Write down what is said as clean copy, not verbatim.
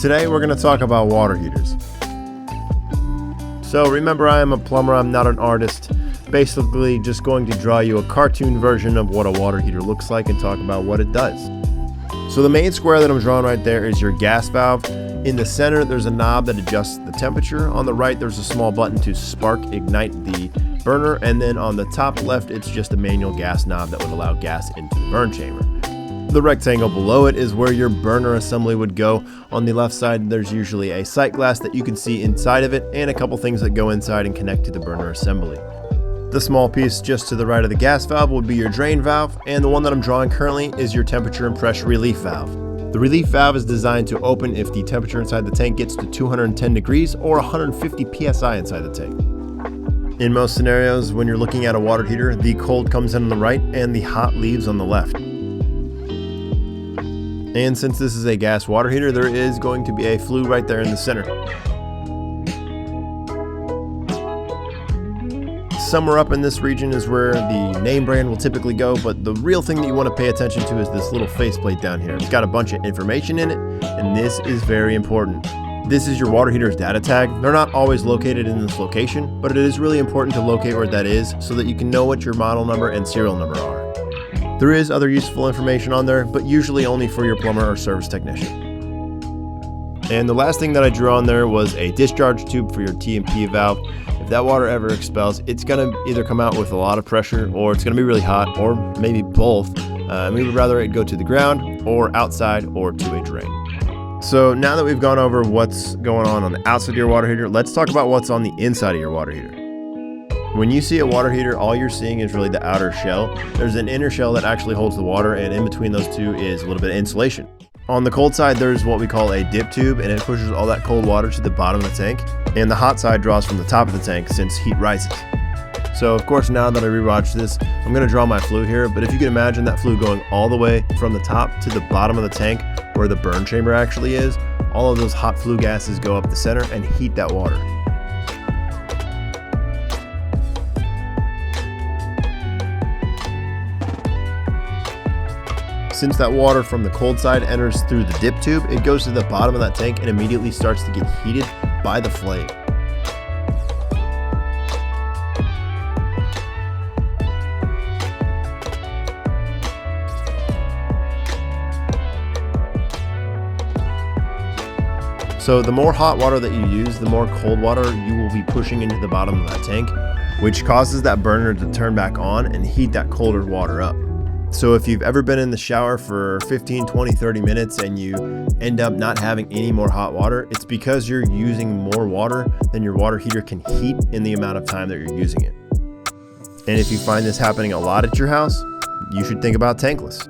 Today we're going to talk about water heaters. So remember, I am a plumber, I'm not an artist. Basically just going to draw you a cartoon version of what a water heater looks like and talk about what it does. So the main square that I'm drawing right there is your gas valve. In the center there's a knob that adjusts the temperature. On the right there's a small button to ignite the burner, and then on the top left it's just a manual gas knob that would allow gas into the burn chamber. The rectangle below it is where your burner assembly would go. On the left side there's usually a sight glass that you can see inside of it, and a couple things that go inside and connect to the burner assembly. The small piece just to the right of the gas valve would be your drain valve, and the one that I'm drawing currently is your temperature and pressure relief valve. The relief valve is designed to open if the temperature inside the tank gets to 210 degrees or 150 psi inside the tank. In most scenarios, when you're looking at a water heater, the cold comes in on the right and the hot leaves on the left. And since this is a gas water heater, there is going to be a flue right there in the center. Somewhere up in this region is where the name brand will typically go, but the real thing that you want to pay attention to is this little faceplate down here. It's got a bunch of information in it, and this is very important. This is your water heater's data tag. They're not always located in this location, but it is really important to locate where that is so that you can know what your model number and serial number are. There is other useful information on there, but usually only for your plumber or service technician. And the last thing that I drew on there was a discharge tube for your T&P valve. If that water ever expels, it's going to either come out with a lot of pressure, or it's going to be really hot, or maybe both. We would rather it go to the ground or outside or to a drain. So now that we've gone over what's going on the outside of your water heater, let's talk about what's on the inside of your water heater. When you see a water heater, all you're seeing is really the outer shell. There's an inner shell that actually holds the water, and in between those two is a little bit of insulation. On the cold side, there's what we call a dip tube, and it pushes all that cold water to the bottom of the tank. And the hot side draws from the top of the tank since heat rises. So of course, now that I rewatched this, I'm going to draw my flue here, but if you can imagine that flue going all the way from the top to the bottom of the tank where the burn chamber actually is, all of those hot flue gases go up the center and heat that water. Since that water from the cold side enters through the dip tube, it goes to the bottom of that tank and immediately starts to get heated by the flame. So the more hot water that you use, the more cold water you will be pushing into the bottom of that tank, which causes that burner to turn back on and heat that colder water up. So if you've ever been in the shower for 15, 20, 30 minutes and you end up not having any more hot water, it's because you're using more water than your water heater can heat in the amount of time that you're using it. And if you find this happening a lot at your house, you should think about tankless.